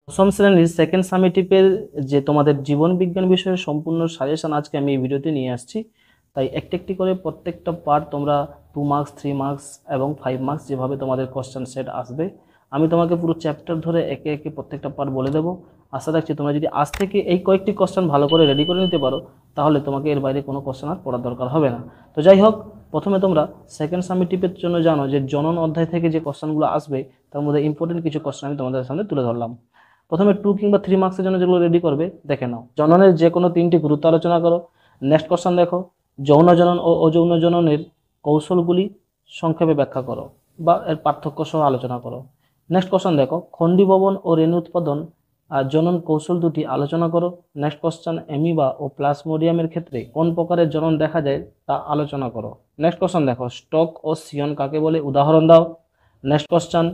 দশম শ্রেণীর সেকেন্ড সামেটিভের যে তোমাদের জীবন বিজ্ঞান বিষয়ের সম্পূর্ণ সাজেশন আজকে আমি এই ভিডিওতে নিয়ে আসছি। তাই একটি একটি করে প্রত্যেকটা পার্ট তোমরা 2 মার্কস, 3 মার্কস এবং 5 মার্কস যেভাবে তোমাদের কোশ্চেন সেট আসবে, আমি তোমাকে পুরো চ্যাপ্টার ধরে একে একে প্রত্যেকটা পার্ট বলে দেবো। আশা রাখছি তোমরা যদি আজ থেকে এই কয়েকটি কোশ্চেন ভালো করে রেডি করে নিতে পারো, তাহলে তোমাকে এর বাইরে কোনো কোশ্চেন আর পড়ার দরকার হবে না। তো যাই হোক, প্রথমে তোমরা সেকেন্ড সামেটিভের জন্য জানো যে জনন অধ্যায় থেকে যে কোশ্চেনগুলো আসবে, তার মধ্যে ইম্পর্টেন্ট কিছু কোশ্চেন আমি তোমাদের সামনে তুলে ধরলাম। প্রথমে 2 কিংবা 3 মার্কসের জন্য যেগুলো রেডি করবে দেখে নাও। জননের যে কোনো 3টি গুরুত্ব আলোচনা করো। নেক্সট কোশ্চেন দেখো, যৌন জনন ও অযৌন জননের কৌশলগুলি সংক্ষেপে ব্যাখ্যা করো বা এর পার্থক্য সহ আলোচনা করো। নেক্সট কোশ্চেন দেখো, খণ্ডীভবন ও রেণু উৎপাদন আর জনন কৌশল দুটি আলোচনা করো। নেক্সট কোশ্চেন, অ্যামিবা ও প্লাজমোডিয়ামের ক্ষেত্রে কোন প্রকারের জনন দেখা যায় তা আলোচনা করো। নেক্সট কোশ্চেন দেখো, স্টক ও সিয়ন কাকে বলে উদাহরণ দাও। নেক্সট কোশ্চেন,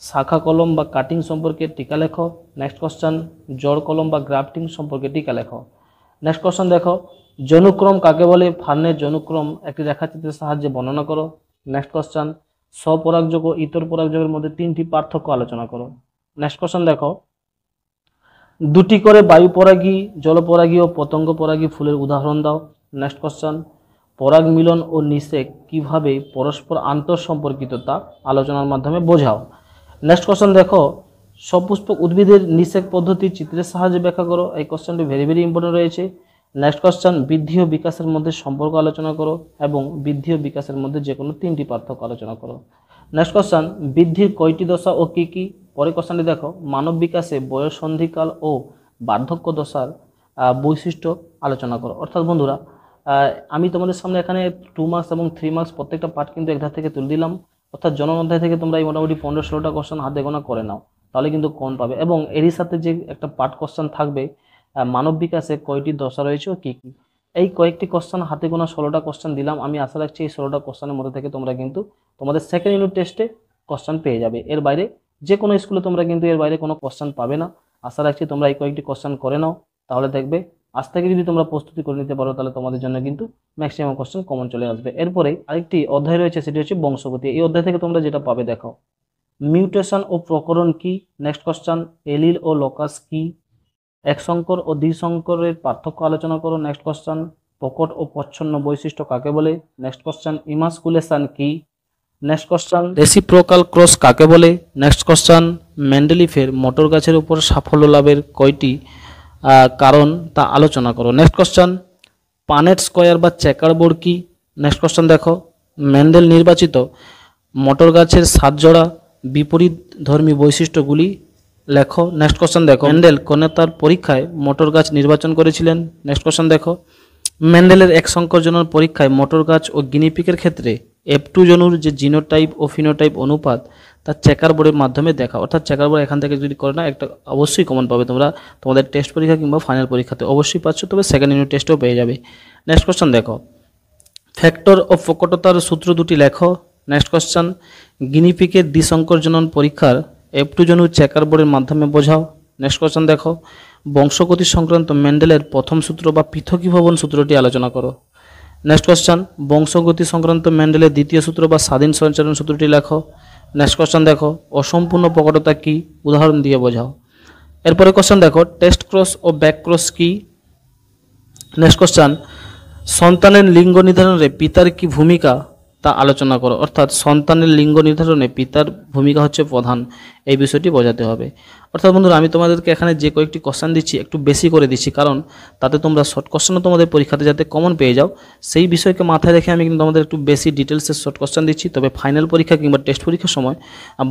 শাখা কলম বা কাটিং সম্পর্কে টিকা লেখো। নেক্সট কোশ্চেন, জড় কলম বা গ্রাফটিং সম্পর্কে টিকা লেখো। নেক্সট কোশ্চেন দেখো, জনুক্রম কাকে বলে, ফার্নের জনুক্রম একটি রেখাচিত্রের সাহায্যে বর্ণনা করো। নেক্সট কোশ্চেন, স্বপরাগযোগ ও ইতর পরাগযোগের মধ্যে 3টি পার্থক্য আলোচনা করো। নেক্সট কোশ্চেন দেখো, 2টি করে বায়ুপরাগী, জলপরাগী ও পতঙ্গ পরাগী ফুলের উদাহরণ দাও। নেক্সট কোশ্চেন, পরাগ মিলন ও নিষেক কিভাবে পরস্পর আন্তঃসম্পর্কিত তা আলোচনার মাধ্যমে বোঝাও। নেক্সট কোশ্চেন দেখো, সপুষ্পক উদ্ভিদের নিষেক পদ্ধতি চিত্রের সাহায্যে ব্যাখ্যা করো। এই কোশ্চেনটি ভেরি ইম্পর্টেন্ট রয়েছে। নেক্সট কোশ্চেন, বৃদ্ধি ও বিকাশের মধ্যে সম্পর্ক আলোচনা করো এবং বৃদ্ধি ও বিকাশের মধ্যে যে কোনো 3টি পার্থক্য আলোচনা করো। নেক্সট কোশ্চেন, বৃদ্ধির কয়টি দশা ও কি কি। পরের কোশ্চেনটি দেখো, মানব বিকাশে বয়ঃসন্ধিকাল ও বার্ধক্য দশার বৈশিষ্ট্য আলোচনা করো। অর্থাৎ বন্ধুরা, আমি তোমাদের সামনে এখানে 2 মার্কস এবং 3 মার্কস প্রত্যেকটা পার্ট কিন্তু একধার থেকে তুলে দিলাম। অর্থাৎ জনন অধ্যায় থেকে তোমরা এই মোটামুটি 15-16টা কোশ্চেন হাতে গোনা করে নাও, তাহলে কিন্তু কম পাবে। এবং এরই সাথে যে একটা পার্ট কোশ্চেন থাকবে, মানব বিকাশে কয়টি দশা রয়েছে ও কী কী। এই কয়েকটি কোশ্চেন হাতে গোনা 16টা কোশ্চেন দিলাম। আমি আশা রাখছি এই 16টা কোশ্চেনের মধ্যে থেকে তোমরা কিন্তু তোমাদের সেকেন্ড ইউনিট টেস্টে কোশ্চেন পেয়ে যাবে। এর বাইরে যে কোনো স্কুলে তোমরা কিন্তু এর বাইরে কোনো কোশ্চেন পাবে না। আশা রাখছি তোমরা এই কয়েকটি কোশ্চেন করে নাও, তাহলে দেখবে আজ থেকে যদি তোমরা প্রস্তুতি করে নিতে পারো, তাহলে তোমাদের জন্য কিন্তু ম্যাক্সিমাম কোশ্চেন কমন চলে আসবে। এরপরে আরেকটি অধ্যায় রয়েছে, সেটি হচ্ছে বংশগতি। এই অধ্যায় থেকে তোমরা যেটা পাবে দেখো, মিউটেশন ও প্রকরণ কি। নেক্সট কোশ্চেন, এলিল ও লোকাস কি। একসংকর ও দ্বিসংকরের পার্থক্য আলোচনা করো। নেক্সট কোশ্চেন, প্রকট ও প্রচ্ছন্ন বৈশিষ্ট্য কাকে বলে। নেক্সট কোশ্চেন, ইমাসকুলেশন কি। নেক্সট কোশ্চেন, রেসিপ্রোকাল ক্রস কাকে বলে। নেক্সট কোশ্চেন, মেন্ডেলিফের মোটর গাছের উপর সাফল্য লাভের কয়টি কারণ তা আলোচনা করো। নেক্সট কোশ্চেন, পানেট স্কয়ার বা চেকার বোর্ড কি। নেক্সট কোশ্চেন দেখো, মেন্ডেল নির্বাচিত মোটর গাছের 7 জোড়া বিপরীত ধর্মী বৈশিষ্ট্যগুলি লেখো। নেক্সট কোশ্চেন দেখো, মেন্ডেল কোন তার পরীক্ষায় মোটর গাছ নির্বাচন করেছিলেন। নেক্সট কোশ্চেন দেখো, মেন্ডেলের এক সংকর জনন পরীক্ষায় মোটর গাছ ও গিনিপিকের ক্ষেত্রে F2 জনুর যে জিনোটাইপ ও ফিনোটাইপ অনুপাত তা চেকার বোর্ডের মাধ্যমে দেখা। অর্থাৎ চেকার বোর্ড এখান থেকে যদি করে না, একটা অবশ্যই কমন পাবে তোমরা তোমাদের টেস্ট পরীক্ষা কিংবা ফাইনাল পরীক্ষাতে অবশ্যই পাচ্ছ, তবে সেকেন্ড ইউনিট টেস্টেও পেয়ে যাবে। নেক্সট কোশ্চেন দেখো, ফ্যাক্টর ও প্রকটতার সূত্র দুটি লেখো। নেক্সট কোশ্চেন, গিনিপিকের দ্বিসংকর জনন পরীক্ষার F2 জনু চেকার বোর্ডের মাধ্যমে বোঝাও। নেক্সট কোশ্চেন দেখো, বংশগতি সংক্রান্ত মেন্ডেলের প্রথম সূত্র বা পৃথকীভবন সূত্রটি আলোচনা করো। নেক্সট কোশ্চেন, বংশগতি সংক্রান্ত মেন্ডেলের দ্বিতীয় সূত্র বা স্বাধীন সঞ্চালন সূত্রটি লেখো। নেক্সট কোশ্চেন দেখো, অসম্পূর্ণ প্রকটতা কি, উদাহরণ দিয়ে বোঝাও। এরপরে কোশ্চেন দেখো, টেস্ট ক্রস ও ব্যাক ক্রস কি। নেক্সট কোশ্চেন, সন্তানের লিঙ্গ নির্ধারণে পিতার কি ভূমিকা তা আলোচনা করো। অর্থাৎ সন্তানের লিঙ্গ নির্ধারণে পিতার ভূমিকা হচ্ছে প্রধান, এই বিষয়টি বোঝাতে হবে। অর্থাৎ বন্ধুরা, আমি তোমাদেরকে এখানে যে কয়েকটি কোশ্চেন দিচ্ছি একটু বেশি করে দিচ্ছি, কারণ তাতে তোমরা শর্ট কোশ্চেনও তোমাদের পরীক্ষাতে যাতে কমন পেয়ে যাও, সেই বিষয়কে মাথায় রেখে আমি কিন্তু তোমাদের একটু বেশি ডিটেলসের শর্ট কোশ্চেন দিচ্ছি। তবে ফাইনাল পরীক্ষা কিংবা টেস্ট পরীক্ষার সময়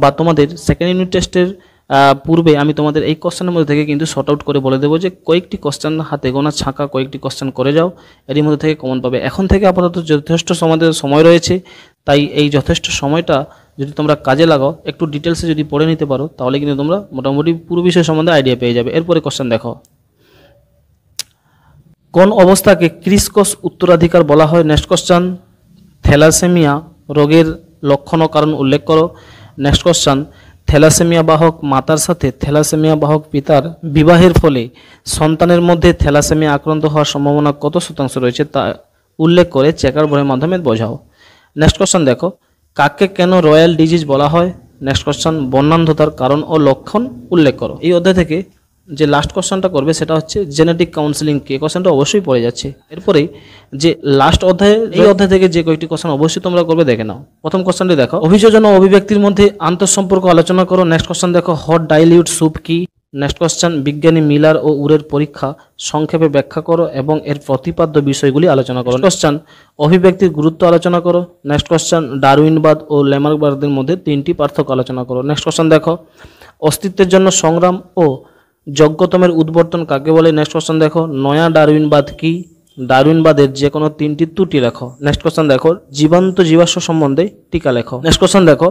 বা তোমাদের সেকেন্ড ইউনিট টেস্টের পূর্বে আমি তোমাদের এই কোশ্চেনের মধ্যে থেকে কিন্তু শর্ট আউট করে বলে দেবো যে কয়েকটি কোশ্চেন হাতে গোনা ছাঁকা কয়েকটি কোশ্চেন করে যাও, এরই মধ্যে থেকে কমন পাবে। এখন থেকে আপাতত যথেষ্ট সময় রয়েছে, তাই এই যথেষ্ট সময়টা যদি তোমরা কাজে লাগাও, একটু ডিটেলসে যদি পড়ে নিতে পারো, তাহলে কিন্তু তোমরা মোটামুটি পুরো বিষয় সম্বন্ধে আইডিয়া পেয়ে যাবে। এরপরে কোশ্চেন দেখো, কোন অবস্থাকে ক্রিসকস উত্তরাধিকার বলা হয়। নেক্সট কোশ্চেন, থ্যালাসেমিয়া রোগের লক্ষণ ও কারণ উল্লেখ করো। নেক্সট কোশ্চেন, থ্যালাসেমিয়া বাহক মাতার সাথে থ্যালাসেমিয়া বাহক পিতার বিবাহের ফলে সন্তানের মধ্যে থ্যালাসেমিয়া আক্রান্ত হওয়ার সম্ভাবনা কত শতাংশ রয়েছে তা উল্লেখ করে চেকার বোর্ডের মাধ্যমে বোঝাও। নেক্সট কোশ্চেন দেখো, কাকে কেন রয়্যাল ডিজিজ বলা হয়। নেক্সট কোশ্চেন, বর্ণান্ধতার কারণ ও লক্ষণ উল্লেখ করো। এই অধ্যায় থেকে যে লাস্ট কোশ্চেনটা করবে সেটা হচ্ছে জেনেটিক কাউন্সিলিং কি, কোশ্চেনটা অবশ্যই পড়ে যাচ্ছে। এরপরে যে লাস্ট অধ্যায়ে, এই অধ্যায় থেকে যে কয়েকটি কোশ্চেন অবশ্যই তোমরা করবে দেখে নাও। প্রথম কোশ্চেনটি দেখো, অভিযোজন ও অভিব্যক্তির মধ্যে আন্তঃসম্পর্ক আলোচনা করো। নেক্সট কোশ্চেন দেখো, হট ডাইলিউট স্যুপ কি। নেক্সট কোশ্চেন, বিজ্ঞানী মিলার ও উরের পরীক্ষা সংক্ষেপে ব্যাখ্যা করো এবং এর প্রতিপাদ্য বিষয়গুলি আলোচনা করো। কোশ্চেন, অভিব্যক্তির গুরুত্ব আলোচনা করো। নেক্সট কোশ্চেন, ডারউইনবাদ ও ল্যামার্কবাদের মধ্যে 3টি পার্থক্য আলোচনা করো। নেক্সট কোশ্চেন দেখো, অস্তিত্বের জন্য সংগ্রাম ও যোগ্যতমের উদ্বর্তন কাকে বলে। নেক্সট কোশ্চেন দেখো, নয়া ডারউইনবাদ কি। ডারউইনবাদের যে কোনো 3টি ত্রুটি লেখো। নেক্সট কোশ্চেন দেখো, জীবান্ত জীবাশ্ম সম্বন্ধে টিকা লেখো। নেক্সট কোশ্চেন দেখো,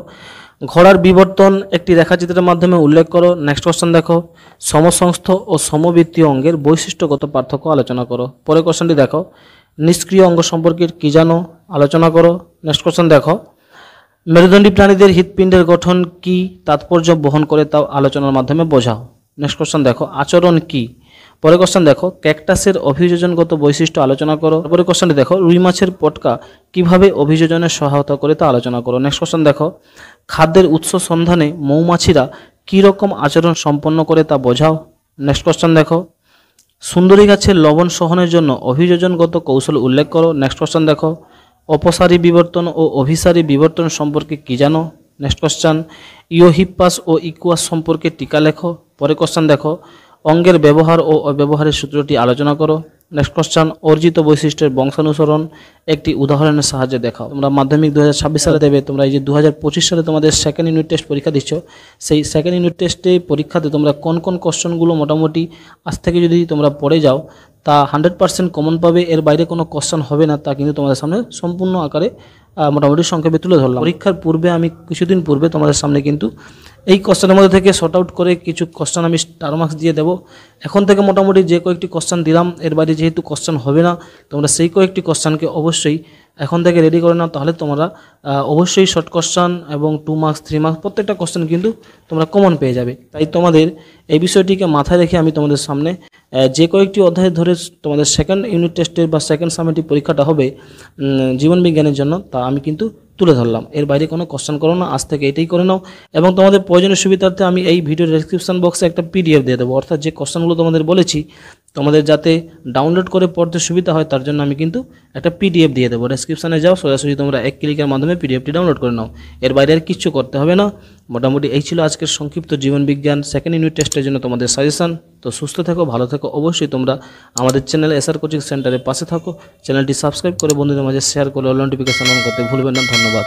ঘোড়ার বিবর্তন একটি রেখাচিত্রের মাধ্যমে উল্লেখ করো। নেক্সট কোশ্চেন দেখো, সমসংস্থ ও সমবৃত্তীয় অঙ্গের বৈশিষ্ট্যগত পার্থক্য আলোচনা করো। পরের কোশ্চেনটি দেখো, নিষ্ক্রিয় অঙ্গ সম্পর্কে কি জানো, আলোচনা করো। নেক্সট কোশ্চেন দেখো, মেরুদণ্ডী প্রাণীদের হৃৎপিণ্ডের গঠন কি তাৎপর্য বহন করে তা আলোচনার মাধ্যমে বোঝাও। নেক্সট কোশ্চেন দেখো, আচরণ কি। পরের কোশ্চেন দেখো, ক্যাকটাসের অভিযোজনগত বৈশিষ্ট্য আলোচনা করো। পরের কোশ্চেনটি দেখো, রুই মাছের পটকা কিভাবে অভিযোজনে সহায়তা করে তা আলোচনা করো। নেক্সট কোশ্চেন দেখো, খাদ্যের উৎস সন্ধানে মৌমাছিরা কী রকম আচরণ সম্পন্ন করে তা বোঝাও। নেক্সট কোশ্চেন দেখো, সুন্দরী গাছের লবণ সহনের জন্য অভিযোজনগত কৌশল উল্লেখ করো। নেক্সট কোশ্চেন দেখো, অপসারী বিবর্তন ও অভিসারী বিবর্তন সম্পর্কে কি জানো। নেক্সট কোশ্চেন, ইওহিপ্পাস ও ইকুয়াস সম্পর্কে টিকা লেখো। পরের কোশ্চেন দেখো, অঙ্গের ব্যবহার ও অব্যবহারের সূত্রটি আলোচনা করো। নেক্সট কোশ্চেন, অর্জিত বৈশিষ্ট্যের বংশানুসরণ একটি উদাহরণের সাহায্যে দেখাও। তোমরা মাধ্যমিক 2026 সালে দেবে, তোমরা এই যে 2025 সালে তোমাদের সেকেন্ড ইউনিট টেস্ট পরীক্ষা দিচ্ছ, সেই সেকেন্ড ইউনিট টেস্টে পরীক্ষাতে তোমরা কোন কোন কোশ্চেনগুলো মোটামুটি আজ থেকে যদি তোমরা পড়ে যাও তা 100% কমন পাবে, এর বাইরে কোনো কোশ্চেন হবে না, তা কিন্তু তোমাদের সামনে সম্পূর্ণ আকারে মোটামুটি সংক্ষেপে তুলে ধরলাম। পরীক্ষার পূর্বে আমি কিছুদিন পূর্বে তোমাদের সামনে কিন্তু এই কোশ্চেনের মধ্যে থেকে শর্ট আউট করে কিছু কোশ্চেন আমি স্টার মার্কস দিয়ে দেবো। এখন থেকে মোটামুটি যে কয়েকটি কোশ্চেন দিলাম এর বাইরে যেহেতু কোশ্চেন হবে না, তোমরা সেই কয়েকটি কোশ্চেনকে অবশ্যই এখন থেকে রেডি করে নাও, তাহলে তোমরা অবশ্যই শর্ট কোশ্চেন এবং 2 মার্কস 3 মার্কস প্রত্যেকটা কোশ্চেন কিন্তু তোমরা কমন পেয়ে যাবে। তাই তোমাদের এই বিষয়টিকে মাথায় রেখে আমি তোমাদের সামনে যে কয়েকটি অধ্যায় ধরে তোমাদের সেকেন্ড ইউনিট টেস্টের বা সেকেন্ড সামেটিভ পরীক্ষাটা হবে জীবন বিজ্ঞানের জন্য, তা আমি কিন্তু তুলে ধরলাম। এর বাইরে কোনো কোশ্চেন করো না, আজ থেকে এটাই করে নাও। এবং তোমাদের প্রয়োজনীয় সুবিধার্থে আমি এই ভিডিওর ডেসক্রিপশন বক্সে একটা PDF দিয়ে দেবো, অর্থাৎ যে কোশ্চেনগুলো তোমাদের বলেছি তোমাদের যাতে ডাউনলোড করে পড়তে সুবিধা হয় তার জন্য আমি কিন্তু একটা PDF দিয়ে দেবো। ডেসক্রিপশানে যাও, সোজাসুজি তোমরা এক ক্লিকের মাধ্যমে PDFটি ডাউনলোড করে নাও। এর বাইরে আর কিচ্ছু করতে হবে না। মোটামুটি এই ছিল আজকের সংক্ষিপ্ত জীবন বিজ্ঞান সেকেন্ড ইউনিট টেস্টের জন্য তোমাদের সাজেশন। তো সুস্থ থেকো, ভালো থেকো। অবশ্যই তোমরা আমাদের চ্যানেল SR কোচিং সেন্টারের পাশে থাকো। চ্যানেলটি সাবস্ক্রাইব করে বন্ধুদের মাঝে শেয়ার করে অল নোটিফিকেশন অন করতে ভুলবেন না। ধন্যবাদ।